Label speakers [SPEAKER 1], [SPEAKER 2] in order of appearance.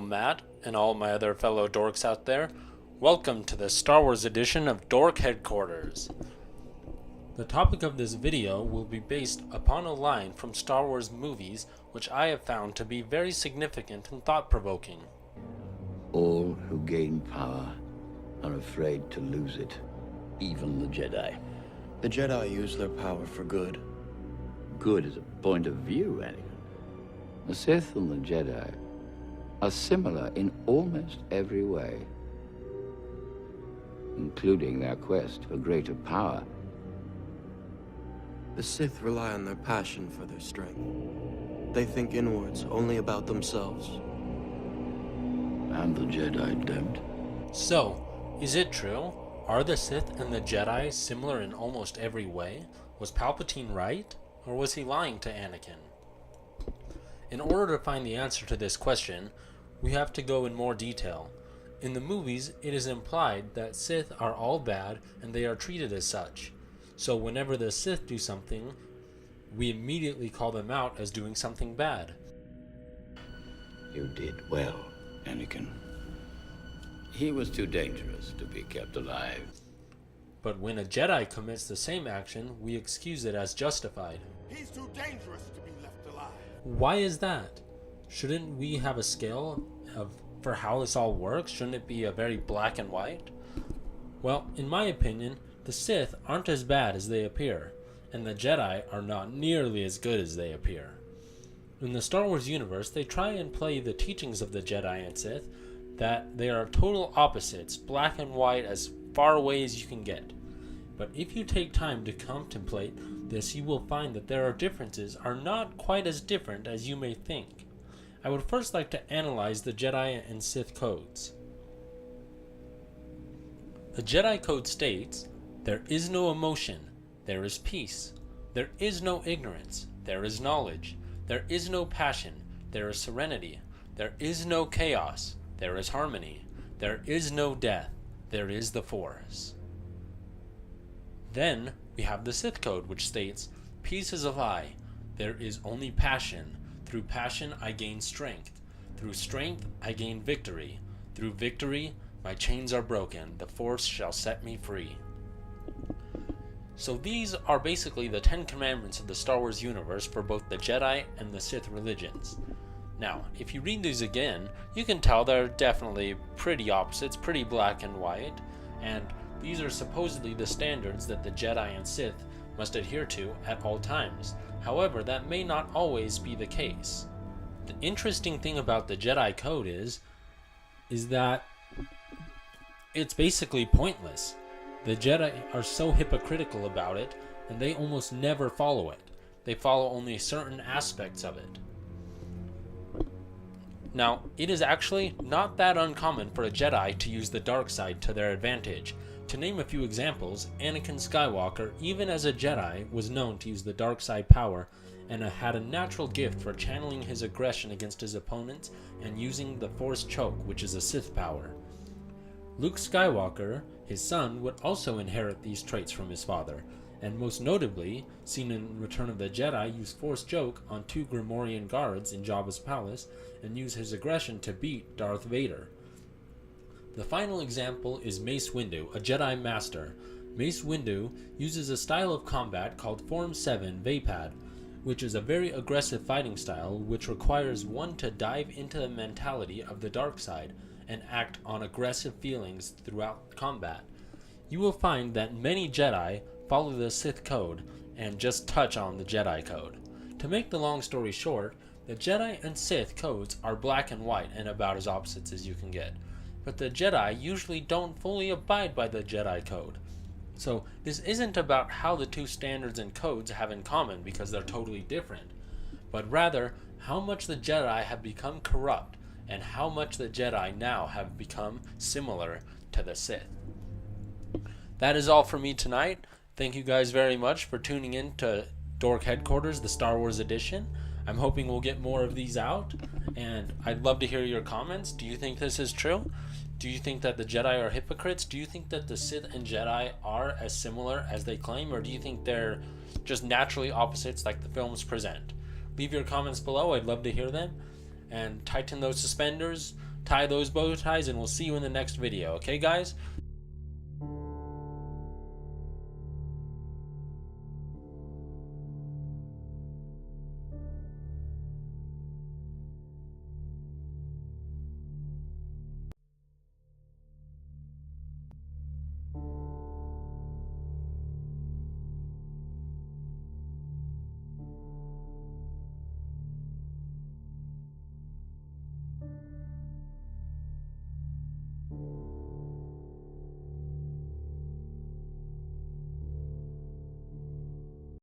[SPEAKER 1] Matt, and all my other fellow dorks out there. Welcome to the Star Wars edition of Dork Headquarters. The topic of this video will be based upon a line from Star Wars movies which I have found to be very significant and thought-provoking.
[SPEAKER 2] All who gain power are afraid to lose it, even the Jedi.
[SPEAKER 3] The Jedi use their power for good.
[SPEAKER 2] Good is a point of view, Anakin. The Sith and the Jedi are similar in almost every way, including their quest for greater power.
[SPEAKER 3] The Sith rely on their passion for their strength. They think inwards, only about themselves.
[SPEAKER 2] And the Jedi don't.
[SPEAKER 1] So, is it true? Are the Sith and the Jedi similar in almost every way? Was Palpatine right? Or was he lying to Anakin? In order to find the answer to this question, we have to go in more detail. In the movies, it is implied that Sith are all bad and they are treated as such. So whenever the Sith do something, we immediately call them out as doing something bad.
[SPEAKER 2] You did well, Anakin. He was too dangerous to be kept alive.
[SPEAKER 1] But when a Jedi commits the same action, we excuse it as justified.
[SPEAKER 4] He's too dangerous to be left alive.
[SPEAKER 1] Why is that? Shouldn't we have a scale for how this all works? Shouldn't it be a very black and white? Well, in my opinion, the Sith aren't as bad as they appear, and the Jedi are not nearly as good as they appear. In the Star Wars universe, they try and play the teachings of the Jedi and Sith that they are total opposites, black and white, as far away as you can get. But if you take time to contemplate this, you will find that there are differences are not quite as different as you may think. I would first like to analyze the Jedi and Sith codes. The Jedi code states, there is no emotion, there is peace. There is no ignorance, there is knowledge. There is no passion, there is serenity. There is no chaos, there is harmony. There is no death, there is the Force. Then we have the Sith code, which states, peace is a lie. There is only passion. Through passion I gain strength. Through strength I gain victory. Through victory my chains are broken. The Force shall set me free. So these are basically the 10 commandments of the Star Wars universe for both the Jedi and the Sith religions. Now, if you read these again, you can tell they're definitely pretty opposites, pretty black and white, and these are supposedly the standards that the Jedi and Sith must adhere to at all times. However, that may not always be the case. The interesting thing about the Jedi Code is that it's basically pointless. The Jedi are so hypocritical about it, and they almost never follow it. They follow only certain aspects of it. Now, it is actually not that uncommon for a Jedi to use the dark side to their advantage. To name a few examples, Anakin Skywalker, even as a Jedi, was known to use the dark side power and had a natural gift for channeling his aggression against his opponents and using the Force Choke, which is a Sith power. Luke Skywalker, his son, would also inherit these traits from his father, and most notably, seen in Return of the Jedi, use Force Choke on 2 Grimoire guards in Jabba's palace and use his aggression to beat Darth Vader. The final example is Mace Windu, a Jedi Master. Mace Windu uses a style of combat called Form 7 Vapad, which is a very aggressive fighting style which requires one to dive into the mentality of the dark side and act on aggressive feelings throughout combat. You will find that many Jedi follow the Sith code and just touch on the Jedi code. To make the long story short, the Jedi and Sith codes are black and white and about as opposites as you can get. But the Jedi usually don't fully abide by the Jedi code. So this isn't about how the two standards and codes have in common because they're totally different, but rather how much the Jedi have become corrupt and how much the Jedi now have become similar to the Sith. That is all for me tonight. Thank you guys very much for tuning in to Dork Headquarters, the Star Wars edition. I'm hoping we'll get more of these out, and I'd love to hear your comments. Do you think this is true? Do you think that the Jedi are hypocrites? Do you think that the Sith and Jedi are as similar as they claim, or do you think they're just naturally opposites like the films present? Leave your comments below. I'd love to hear them. And tighten those suspenders, tie those bow ties, and we'll see you in the next video. Okay, guys?